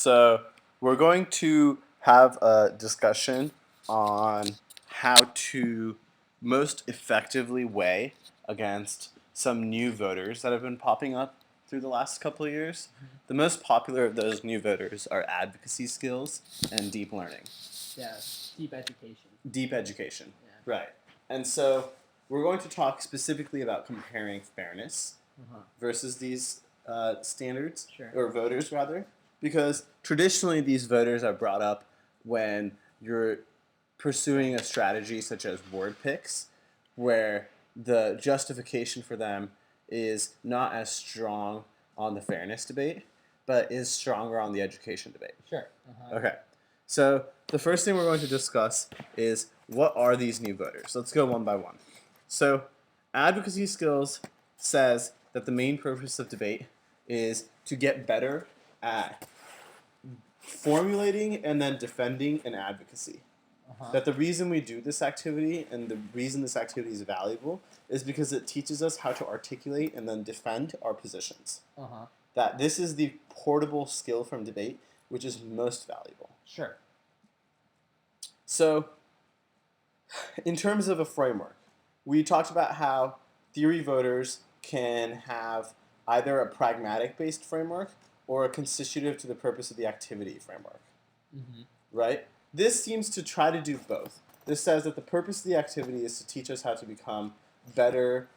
So we're going to have a discussion on how to most effectively weigh against some new voters that have been popping up through the last couple of years. The most popular of those new voters are advocacy skills and deep learning. Yeah, deep education. Deep education, Yeah. right. And so we're going to talk specifically about comparing fairness versus these standards, Sure. or voters rather, because traditionally these voters are brought up when you're pursuing a strategy such as word picks, where the justification for them is not as strong on the fairness debate, but is stronger on the education debate. Sure. Okay. So the first thing we're going to discuss is what are these new voters? Let's go one by one. So advocacy skills says that the main purpose of debate is to get better at formulating and then defending an advocacy. That the reason we do this activity and the reason this activity is valuable is because it teaches us how to articulate and then defend our positions. That this is the portable skill from debate which is most valuable. Sure. So, in terms of a framework, we talked about how theory voters can have either a pragmatic-based framework or a constitutive to the purpose of the activity framework. Right? This seems to try to do both. This says that the purpose of the activity is to teach us how to become better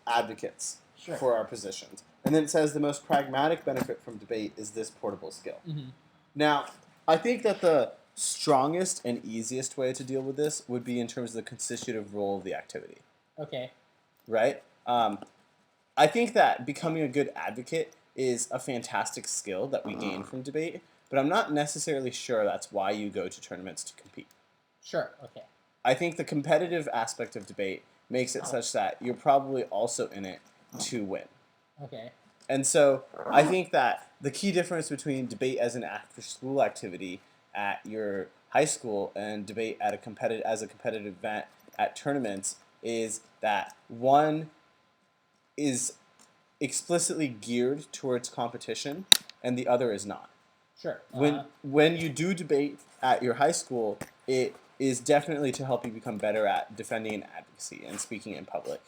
advocates for our positions. And then it says the most pragmatic benefit from debate is this portable skill. Now, I think that the strongest and easiest way to deal with this would be in terms of the constitutive role of the activity. Okay. Right? I think that becoming a good advocate is a fantastic skill that we gain from debate, but I'm not necessarily sure that's why you go to tournaments to compete. Sure. Okay. I think the competitive aspect of debate makes it such that you're probably also in it to win. Okay. And so I think that the key difference between debate as an after-school activity at your high school and debate at as a competitive event at tournaments is that one is explicitly geared towards competition and the other is not. Sure. When you do debate at your high school, it is definitely to help you become better at defending an advocacy and speaking in public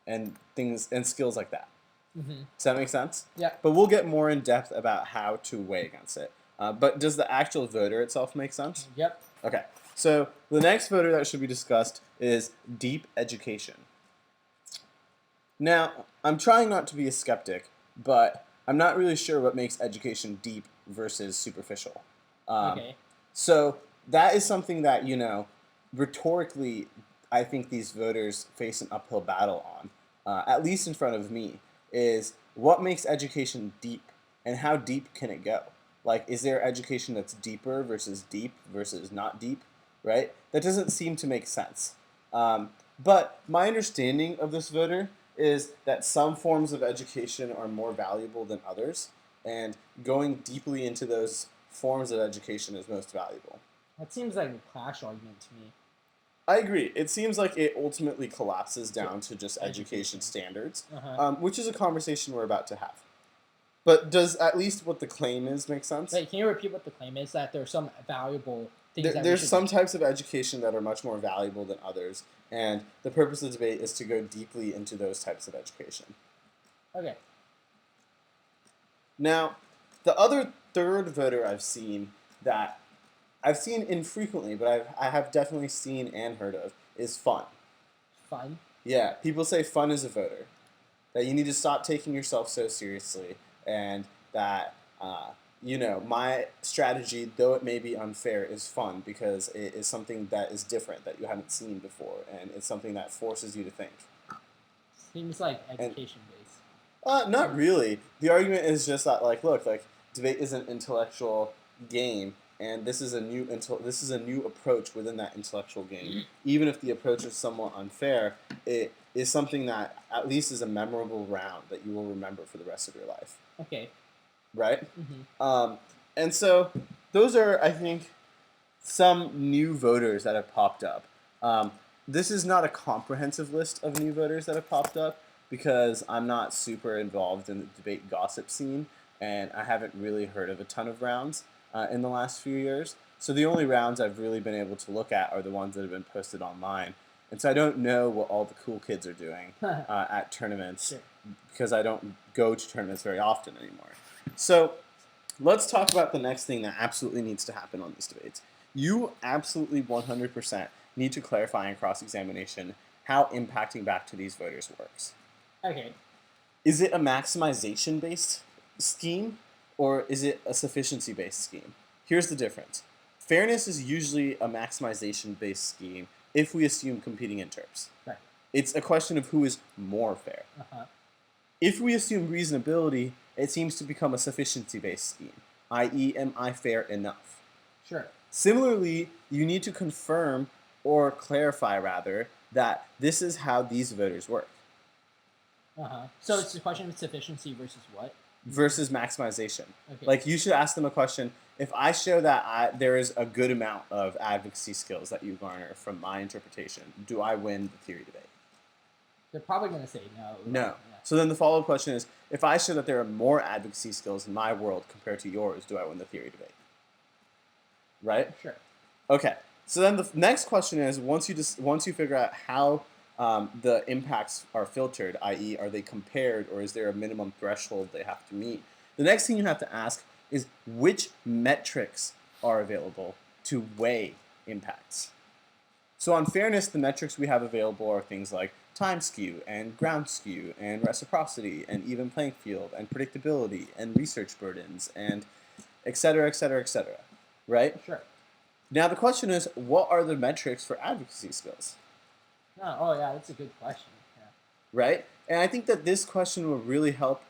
and things and skills like that. Does that make sense? Yeah. But we'll get more in depth about how to weigh against it. But does the actual voter itself make sense? Yep. Okay. So the next voter that should be discussed is deep education. Now, I'm trying not to be a skeptic, but I'm not really sure what makes education deep versus superficial. Okay. So that is something that, rhetorically, I think these voters face an uphill battle on, at least in front of me, is what makes education deep and how deep can it go? Like, is there education that's deeper versus not deep, right? That doesn't seem to make sense. But my understanding of this voter is that some forms of education are more valuable than others, and going deeply into those forms of education is most valuable. That seems like a clash argument to me. I agree. It seems like it ultimately collapses down to just education standards, which is a conversation we're about to have. But does at least what the claim is make sense? Wait, can you repeat what the claim is? That there's some valuable things that There's some types of education that are much more valuable than others, and the purpose of the debate is to go deeply into those types of education. Okay. Now, the other third voter I've seen infrequently, but I have definitely seen and heard of, is fun. Fun? Yeah, people say fun is a voter. That you need to stop taking yourself so seriously, and that, my strategy, though it may be unfair, is fun because it is something that is different that you haven't seen before, and it's something that forces you to think. Seems like education based. Not really. The argument is just that, look, debate is an intellectual game, and this is a new approach within that intellectual game. Even if the approach is somewhat unfair, it is something that at least is a memorable round that you will remember for the rest of your life. Okay. Right? And so those are, I think, some new voters that have popped up. This is not a comprehensive list of new voters that have popped up because I'm not super involved in the debate gossip scene. and I haven't really heard of a ton of rounds in the last few years. So the only rounds I've really been able to look at are the ones that have been posted online. And so I don't know what all the cool kids are doing at tournaments Sure. because I don't go to tournaments very often anymore. So let's talk about the next thing that absolutely needs to happen on these debates. You absolutely 100% need to clarify in cross-examination how impacting back to these voters works. Okay. Is it a maximization-based scheme or is it a sufficiency-based scheme? Here's the difference. Fairness is usually a maximization-based scheme if we assume competing interps. Right. It's a question of who is more fair. Uh-huh. If we assume reasonability, it seems to become a sufficiency-based scheme, i.e., am I fair enough? Sure. Similarly, you need to confirm or clarify, rather, that this is how these voters work. Uh-huh. So it's a question of sufficiency versus what? Versus maximization. Okay. Like, you should ask them a question. If I show that there is a good amount of advocacy skills that you garner from my interpretation, do I win the theory debate? They're probably going to say no. No. Yeah. So then the follow-up question is, if I show that there are more advocacy skills in my world compared to yours, do I win the theory debate? Right? Sure. Okay. So then the next question is, once you figure out how the impacts are filtered, i.e., are they compared or is there a minimum threshold they have to meet? The next thing you have to ask is which metrics are available to weigh impacts. So on fairness, the metrics we have available are things like time skew and ground skew and reciprocity and even playing field and predictability and research burdens and et cetera, et cetera, et cetera. Right? Sure. Now the question is, what are the metrics for advocacy skills? No. Oh, yeah, that's a good question. Yeah. Right? And I think that this question will really help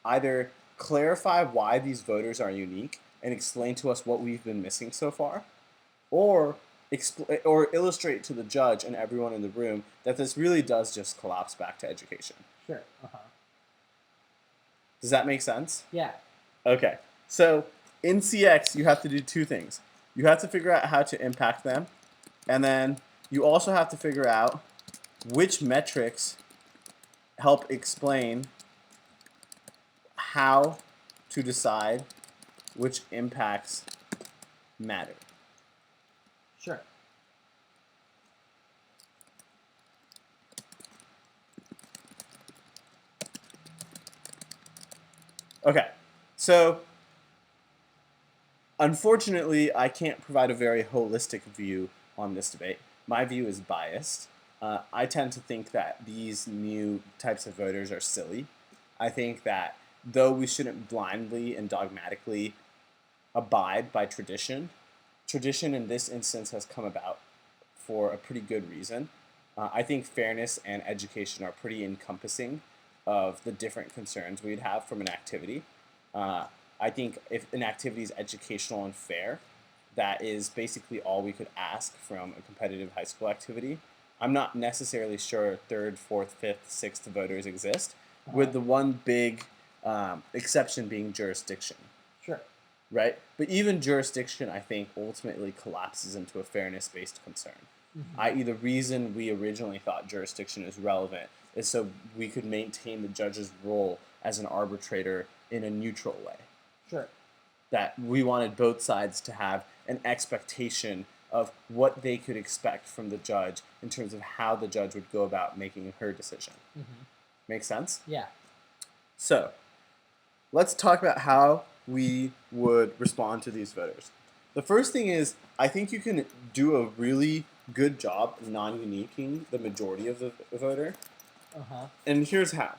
either clarify why these voters are unique and explain to us what we've been missing so far, or illustrate to the judge and everyone in the room that this really does just collapse back to education. Sure. Uh-huh. Does that make sense? Yeah. Okay. So in CX, you have to do two things. You have to figure out how to impact them, and then you also have to figure out which metrics help explain how to decide which impacts matter. Sure. Okay. So unfortunately, I can't provide a very holistic view on this debate. My view is biased. I tend to think that these new types of voters are silly. I think that though we shouldn't blindly and dogmatically abide by tradition, tradition in this instance has come about for a pretty good reason. I think fairness and education are pretty encompassing of the different concerns we'd have from an activity. I think if an activity is educational and fair, that is basically all we could ask from a competitive high school activity. I'm not necessarily sure third, fourth, fifth, sixth voters exist, with the one big exception being jurisdiction. Sure. Right? But even jurisdiction, I think, ultimately collapses into a fairness-based concern. I.e., the reason we originally thought jurisdiction is relevant is so we could maintain the judge's role as an arbitrator in a neutral way. Sure. That we wanted both sides to have an expectation of what they could expect from the judge in terms of how the judge would go about making her decision. Make sense? Yeah. So, let's talk about how we would respond to these voters. The first thing is, I think you can do a really good job non-uniquing the majority of the voter. Uh-huh. And here's how.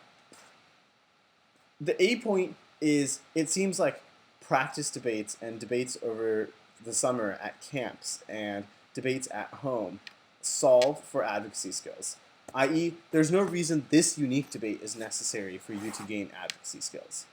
The A point is, it seems like practice debates and debates over the summer at camps and debates at home solve for advocacy skills. I.e., there's no reason this unique debate is necessary for you to gain advocacy skills.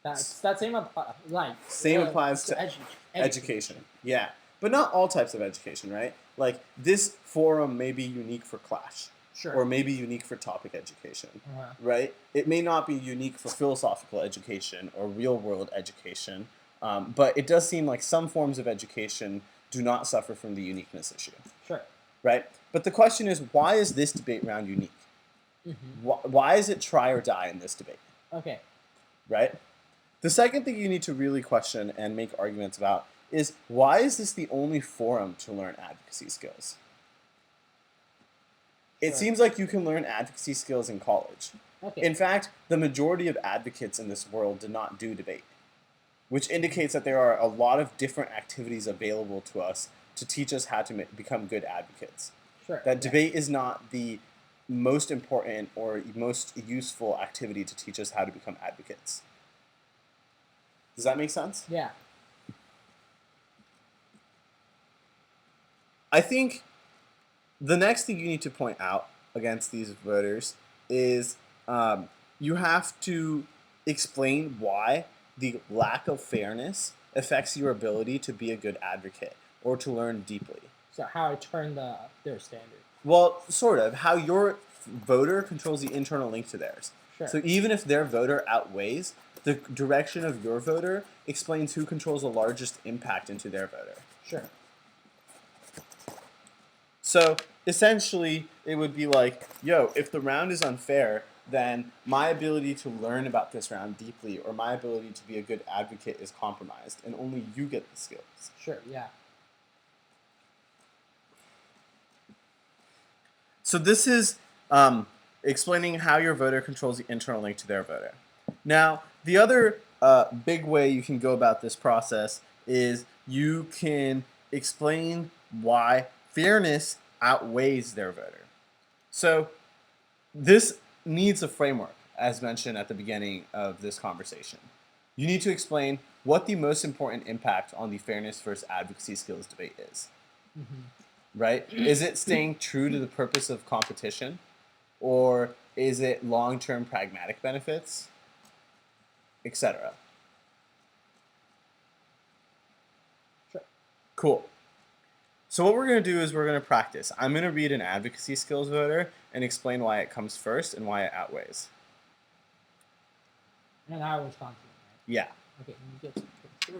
That same applies to education. Yeah. But not all types of education, right? Like, this forum may be unique for Clash. Sure. Or maybe unique for topic education, Uh-huh. right? It may not be unique for philosophical education or real-world education, but it does seem like some forms of education do not suffer from the uniqueness issue. Sure. Right? But the question is, why is this debate round unique? Why is it try or die in this debate? Okay. Right? The second thing you need to really question and make arguments about is, why is this the only forum to learn advocacy skills? It Sure. seems like you can learn advocacy skills in college. Okay. In fact, the majority of advocates in this world did not do debate, which indicates that there are a lot of different activities available to us to teach us how to become good advocates. Sure. That yeah. debate is not the most important or most useful activity to teach us how to become advocates. Does that make sense? Yeah. I think the next thing you need to point out against these voters is you have to explain why the lack of fairness affects your ability to be a good advocate or to learn deeply. So how I turn their standard. Well, sort of. How your voter controls the internal link to theirs. Sure. So even if their voter outweighs, the direction of your voter explains who controls the largest impact into their voter. Sure. So essentially, it would be like, yo, if the round is unfair, then my ability to learn about this round deeply or my ability to be a good advocate is compromised, and only you get the skills. Sure. Yeah. So this is explaining how your voter controls the internal link to their voter. Now, the other big way you can go about this process is you can explain why fairness outweighs their voter. So this needs a framework, as mentioned at the beginning of this conversation. You need to explain what the most important impact on the fairness versus advocacy skills debate is. Right? Is it staying true to the purpose of competition? Or is it long-term pragmatic benefits? Etc. Sure. Cool. So what we're going to do is we're going to practice. I'm going to read an advocacy skills voter and explain why it comes first and why it outweighs. And I respond to it, Yeah. right? Okay. You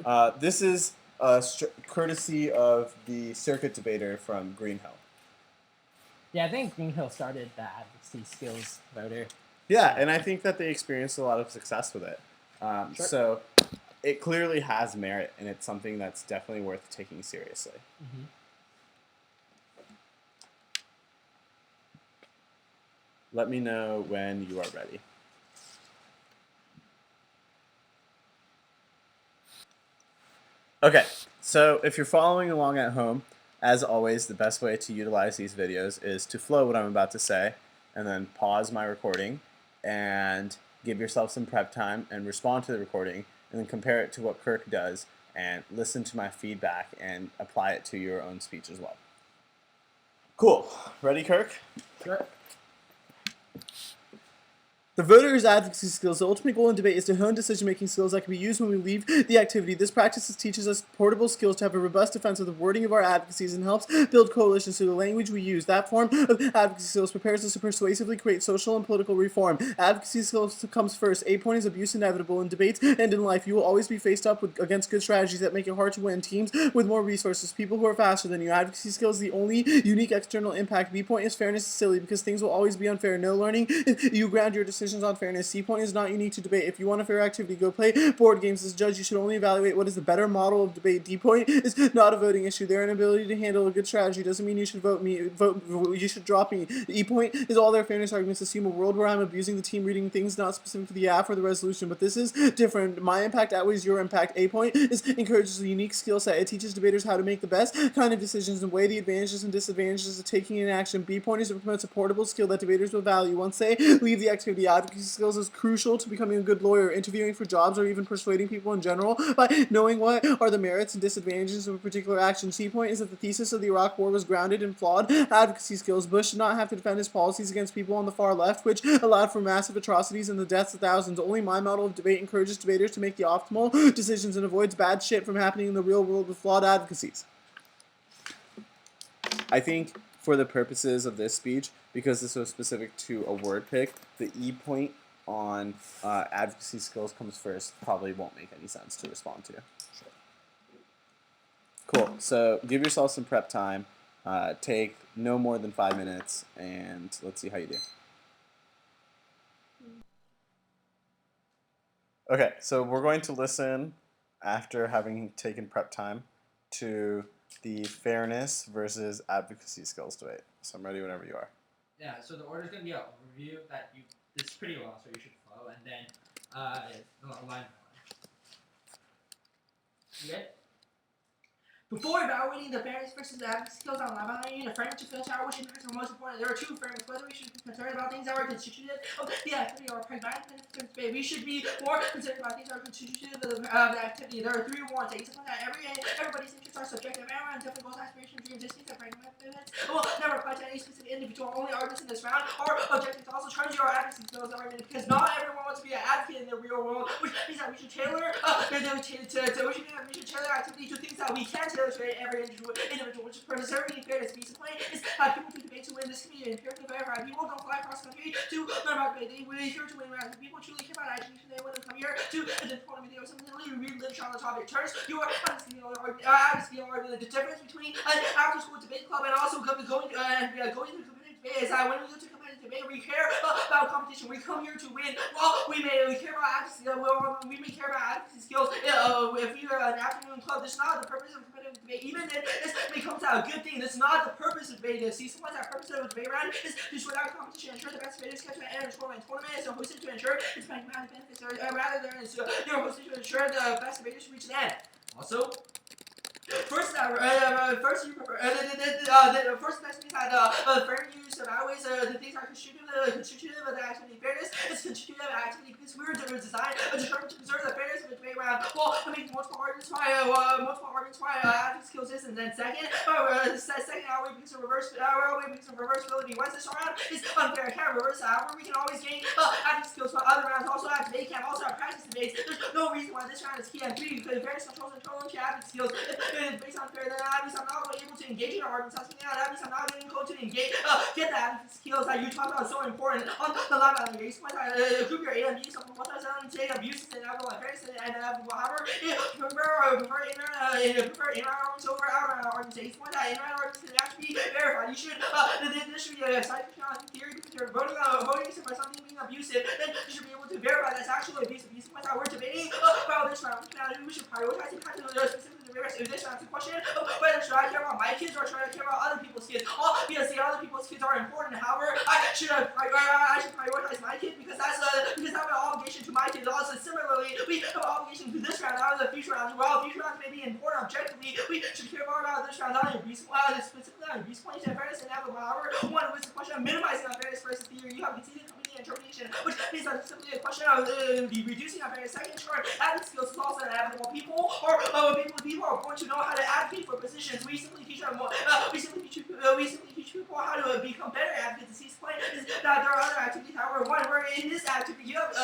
get This is courtesy of the circuit debater from Green Hill. Yeah, I think Green Hill started the advocacy skills voter. Yeah, and I think that they experienced a lot of success with it. Sure. So it clearly has merit, and it's something that's definitely worth taking seriously. Let me know when you are ready. Okay, so if you're following along at home, as always, the best way to utilize these videos is to flow what I'm about to say, and then pause my recording, and give yourself some prep time, and respond to the recording, and then compare it to what Kirk does, and listen to my feedback, and apply it to your own speech as well. Cool. Ready, Kirk? Sure. The voter's advocacy skills, the ultimate goal in debate is to hone decision-making skills that can be used when we leave the activity. This practice teaches us portable skills to have a robust defense of the wording of our advocacies and helps build coalitions through the language we use. That form of advocacy skills prepares us to persuasively create social and political reform. Advocacy skills comes first. A point is abuse inevitable in debates and in life. You will always be faced up against good strategies that make it hard to win. Teams with more resources, people who are faster than you. Advocacy skills is the only unique external impact. B point is fairness is silly because things will always be unfair. No learning. You ground your decisions on fairness. C point is not unique to debate. If you want a fair activity, go play board games. As a judge, you should only evaluate what is the better model of debate. D point is not a voting issue. Their inability to handle a good strategy doesn't mean you should you should drop me. E point is all their fairness arguments assume a world where I'm abusing the team reading things not specific to the app or the resolution, but this is different. My impact outweighs your impact. A point is encourages a unique skill set. It teaches debaters how to make the best kind of decisions and weigh the advantages and disadvantages of taking an action. B point is it promotes a portable skill that debaters will value. Once they leave the activity, advocacy skills is crucial to becoming a good lawyer, interviewing for jobs, or even persuading people in general by knowing what are the merits and disadvantages of a particular action. C point is that the thesis of the Iraq War was grounded in flawed advocacy skills. Bush did not have to defend his policies against people on the far left, which allowed for massive atrocities and the deaths of thousands. Only my model of debate encourages debaters to make the optimal decisions and avoids bad shit from happening in the real world with flawed advocacies. I think for the purposes of this speech, because this was specific to a word pick, the E point on advocacy skills comes first probably won't make any sense to respond to. Cool. So give yourself some prep time. Take no more than 5 minutes, and let's see how you do. Okay, so we're going to listen after having taken prep time to the fairness versus advocacy skills debate. So I'm ready whenever you are. Yeah, so the order's gonna be an overview that you. This is pretty long, so you should follow, and then line by line. You good? Before evaluating the fairness versus the advocacy skills on line by line, you need a framework to filter out which impacts are most important. There are two frameworks. Whether we should be concerned about things that are constitutive of the activity or pragmatic benefits, we should be more concerned about things that are constitutive of the activity. There are three warrants. Everybody's interests are subjective. Everyone different goals, aspirations, dreams, instincts, and pragmatic benefits will never apply to any specific individual. Only arguments in this round are objectives. Also, turns your advocacy skills argument because not everyone wants to be an advocate in the real world, which means that we should tailor activity to things that we can tailor to every individual, which is preserving fairness. Peace and play is people to debate to win. This community empirically verified. People don't fly across country to learn about debate. We're here to win rounds. People truly care about education. They want to come here to inform me. There was something literally read literature on the topic. Turns your honesty or the difference between an after school debate club and also going to competitive debate is that when we go to competitive debate, we care about competition. We come here to win. Well, we may care about advocacy. We may care about advocacy skills. If we are an afternoon club, this is not the purpose of competitive debate. Even if this becomes a good thing, this is not the purpose of debate. See, sometimes that purpose of a debate round is to sort out competition, ensure the best debaters catch and tournament. Tournament is hosted to ensure its pragmatic benefits, rather than they're hosted to ensure the best debaters reach the end. Also, first best means that fair use evaluates the things are constitutive of the activity. Fairness is constitutive of activity because we were designed determined to preserve the fairness of the debate round. Well, I mean multiple arguments why advocacy skills is, and then second our way because of reversibility. Once this round is unfair, can't reverse. However, we can always gain advocacy skills for other rounds. Also, at debate camp, also at practice debates. There's no reason why this round is key. And three, because fairness controls advocacy skills. If based on fair, then that means I'm not able to engage in arguments. That means I'm not going to engage, get the advocacy skills that you talk about so important on the line by line. Group your A and B, so what does that take abuses and inevitable fairness and inevitable. However, prefer inner arguments over outer arguments. Each point that inner arguments can actually be verified. You should this should be a scientific theory because you're voting for something being abusive. Then you should be able to verify that's actually abusive. These points that we're debating about this round. We should prioritize impact of the specific if this round. The question whether should I care about my kids or should I care about other people's kids? Because the other people's kids are important. However, I should prioritize my kids because I have an obligation to my kids. Also, similarly, we have an obligation to this round, not the future rounds. While future rounds may be important objectively, we should care more about this round, not specifically on abuse points and fairness and inevitable. However, one was the question of minimizing unfairness versus theory. You have conceded community interpretation, which means that it's simply a question of reducing unfairness. Second, short, advocacy skills is also inevitable. People are born to know how to advocate for positions. We simply teach people how to become better advocates. His point is that there are other activities. However, we're in this activity, you have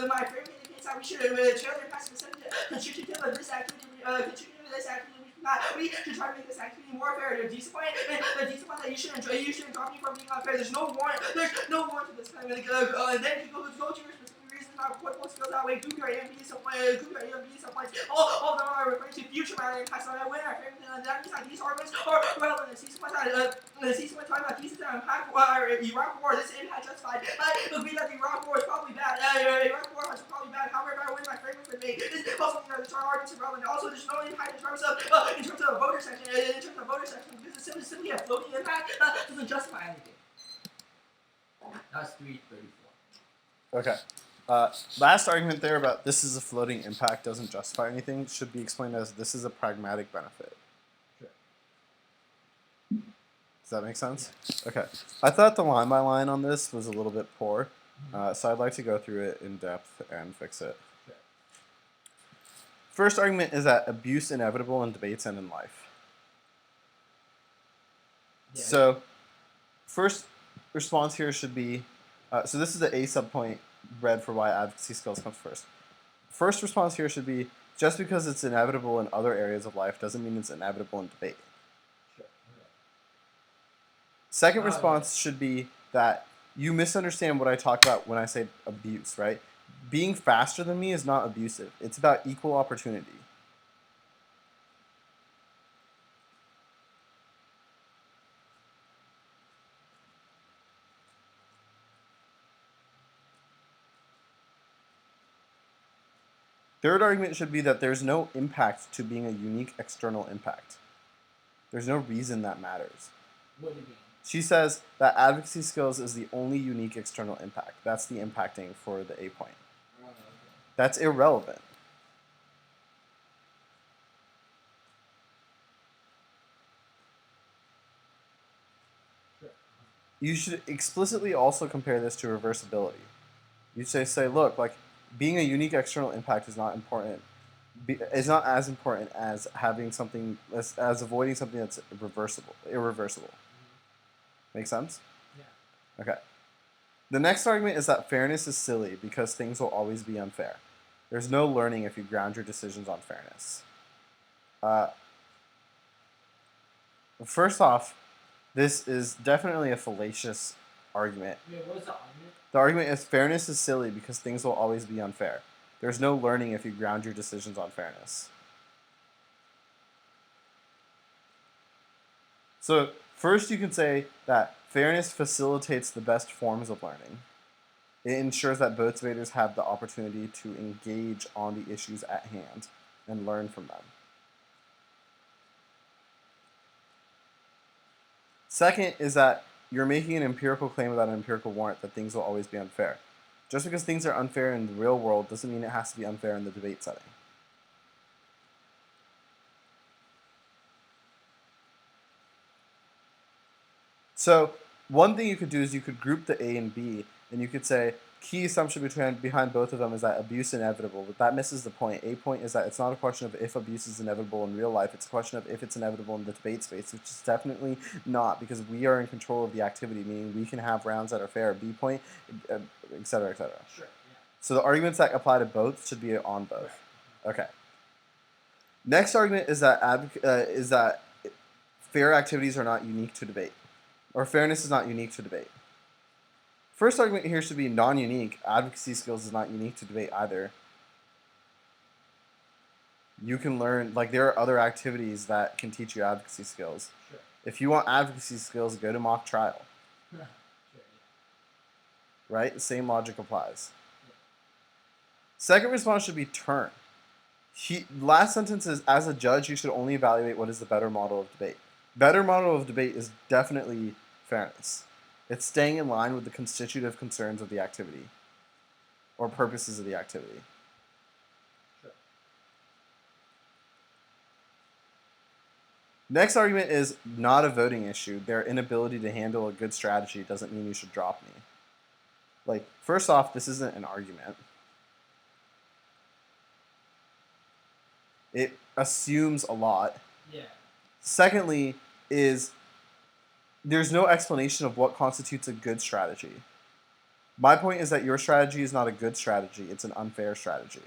my framework indicates that we should tailor past specific constitutive of this activity. We should try to make this activity more fair. The decent point that you shouldn't drop me from being unfair. There's no warrant to this kind of and then you go to your specific reasons how applicable skills that way. Group your A and B subpoints. All of them are referring to future round impacts on that winner. That means that these arguments are relevant. The C-point talking about thesis and impact Iraq war. This impact justified. I agree that the Iraq war is probably bad. Iraq war is probably bad. However, if I win my framework for debate, this also means that the arguments are relevant. Also, there's no impact in terms of voter section. Because it's simply a floating impact doesn't justify anything. That's 334. Okay. Last argument there about this is a floating impact doesn't justify anything should be explained as this is a pragmatic benefit. Sure. Does that make sense? Okay. I thought the line by line on this was a little bit poor, so I'd like to go through it in depth and fix it. Sure. First argument is that abuse inevitable in debates and in life. Yeah. So, first response here should be, so this is the A subpoint read for why advocacy skills comes first. First response here should be, just because it's inevitable in other areas of life doesn't mean it's inevitable in debate. Sure. Okay. Second response should be that you misunderstand what I talk about when I say abuse, right? Being faster than me is not abusive. It's about equal opportunity. Third argument should be that there's no impact to being a unique external impact. There's no reason that matters. What do you mean? She says that advocacy skills is the only unique external impact. That's the impacting for the A point. Oh, okay. That's irrelevant. Sure. You should explicitly also compare this to reversibility. You say, look, like being a unique external impact is not important. Is not as important as having something as avoiding something that's irreversible. Make sense? Yeah. Okay. The next argument is that fairness is silly because things will always be unfair. There's no learning if you ground your decisions on fairness. First off, this is definitely a fallacious argument. Wait, what is the argument? The argument is fairness is silly because things will always be unfair. There's no learning if you ground your decisions on fairness. So, first you can say that fairness facilitates the best forms of learning. It ensures that both debaters have the opportunity to engage on the issues at hand and learn from them. Second is that you're making an empirical claim without an empirical warrant that things will always be unfair. Just because things are unfair in the real world doesn't mean it has to be unfair in the debate setting. So one thing you could do is you could group the A and B, and you could say key assumption behind both of them is that abuse is inevitable, but that misses the point. A point is that it's not a question of if abuse is inevitable in real life, it's a question of if it's inevitable in the debate space, which is definitely not, because we are in control of the activity, meaning we can have rounds that are fair. B point, et cetera, et cetera. Sure. Yeah. So the arguments that apply to both should be on both. Okay. Next argument is that fair activities are not unique to debate, or fairness is not unique to debate. First argument here should be non-unique. Advocacy skills is not unique to debate either. You can learn, like, there are other activities that can teach you advocacy skills. Sure. If you want advocacy skills, go to mock trial. Sure. Yeah. Right? The same logic applies. Yeah. Second response should be turn. Last sentence is, as a judge, you should only evaluate what is the better model of debate. Better model of debate is definitely fairness. It's staying in line with the constitutive concerns of the activity or purposes of the activity. Sure. Next argument is not a voting issue. Their inability to handle a good strategy doesn't mean you should drop me. Like, first off, this isn't an argument. It assumes a lot. Yeah. Secondly, is there's no explanation of what constitutes a good strategy. My point is that your strategy is not a good strategy, it's an unfair strategy.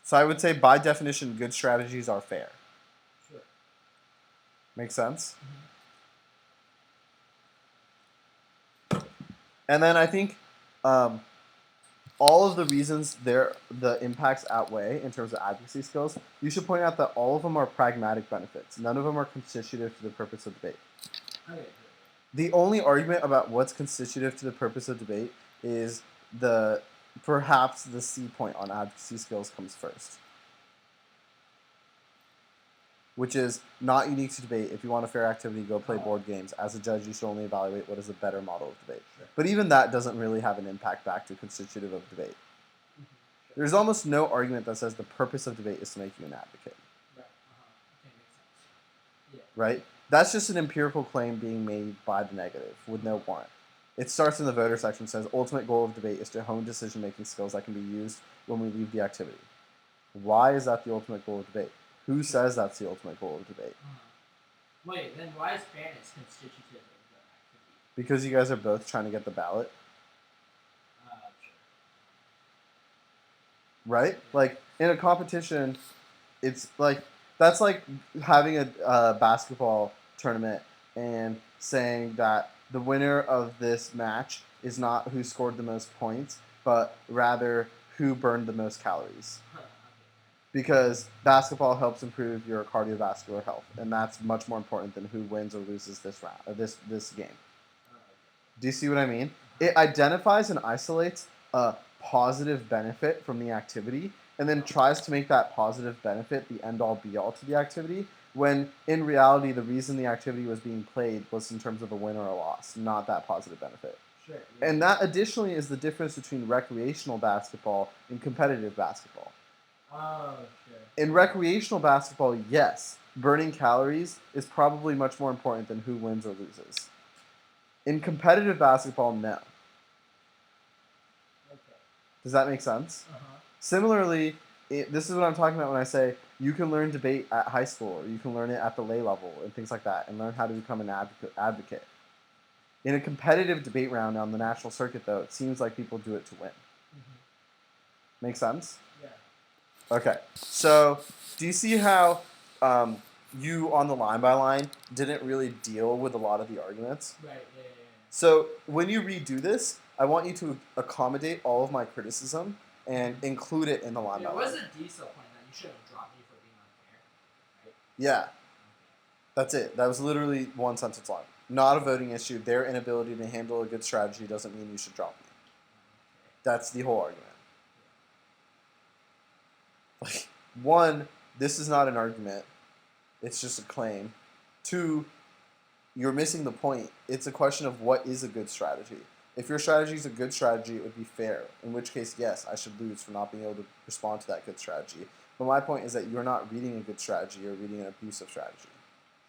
So I would say, by definition, good strategies are fair. Sure. Make sense? And then I think all of the reasons the impacts outweigh in terms of advocacy skills, you should point out that all of them are pragmatic benefits. None of them are constitutive to the purpose of debate. Okay. The only argument about what's constitutive to the purpose of debate is perhaps the C point on advocacy skills comes first, which is not unique to debate. If you want a fair activity, go play board games. As a judge, you should only evaluate what is a better model of debate. Sure. But even that doesn't really have an impact back to constitutive of debate. Sure. There's almost no argument that says the purpose of debate is to make you an advocate. Right. Okay, makes sense. Yeah. Right? That's just an empirical claim being made by the negative with no warrant. It starts in the voter section, says ultimate goal of debate is to hone decision-making skills that can be used when we leave the activity. Why is that the ultimate goal of debate? Who says that's the ultimate goal of debate? Wait, then why is fairness constitutive of the activity? Because you guys are both trying to get the ballot. Sure. Right? Like, in a competition, it's like, that's like having a basketball tournament and saying that the winner of this match is not who scored the most points, but rather who burned the most calories. Okay. Because basketball helps improve your cardiovascular health, and that's much more important than who wins or loses this round, this game. Okay. Do you see what I mean? It identifies and isolates a positive benefit from the activity and then tries to make that positive benefit the end-all be-all to the activity, when in reality the reason the activity was being played was in terms of a win or a loss, not that positive benefit. Sure. Yeah. And that additionally is the difference between recreational basketball and competitive basketball. Oh, sure. In recreational basketball, yes, burning calories is probably much more important than who wins or loses. In competitive basketball, no. Okay. Does that make sense? Similarly, this is what I'm talking about when I say you can learn debate at high school, or you can learn it at the lay level and things like that, and learn how to become an advocate. In a competitive debate round on the national circuit, though, it seems like people do it to win. Make sense? Yeah. Okay. So, do you see how you on the line by line didn't really deal with a lot of the arguments? Right. Yeah. So, when you redo this, I want you to accommodate all of my criticism and include it in the line by It line. was a diesel point that you shouldn't have dropped me for being unfair, right? Yeah. That's it. That was literally one sentence long. Not a voting issue. Their inability to handle a good strategy doesn't mean you should drop me. That's the whole argument. Like, one, this is not an argument. It's just a claim. Two, you're missing the point. It's a question of what is a good strategy. If your strategy is a good strategy, it would be fair. In which case, yes, I should lose for not being able to respond to that good strategy. But my point is that you're not reading a good strategy. You're reading an abusive strategy.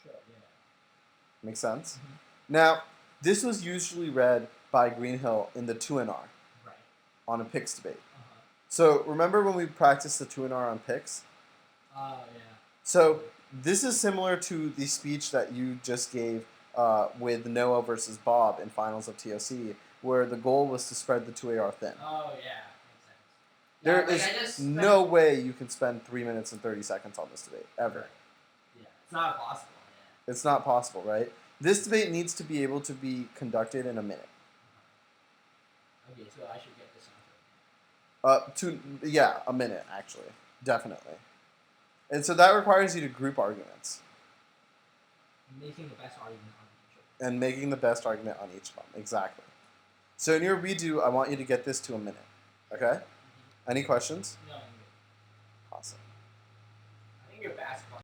Sure. Yeah. Make sense? Now, this was usually read by Greenhill in the 2NR Right. on a picks debate. So remember when we practiced the 2NR on picks? Oh, yeah. So this is similar to the speech that you just gave with Noah versus Bob in Finals of TOC, where the goal was to spread the 2AR thin. Oh, yeah. There Makes sense. is no way you can spend 3 minutes and 30 seconds on this debate, ever. Yeah. It's not possible. Yeah. It's not possible, right? This debate needs to be able to be conducted in a minute. Okay, so I should get this on. A minute, actually. Definitely. And so that requires you to group arguments. Making the best argument on each of And making the best argument on each of them. Exactly. So in your redo, I want you to get this to a minute. Okay? Any questions? No, I'm good. Awesome. I think your basketball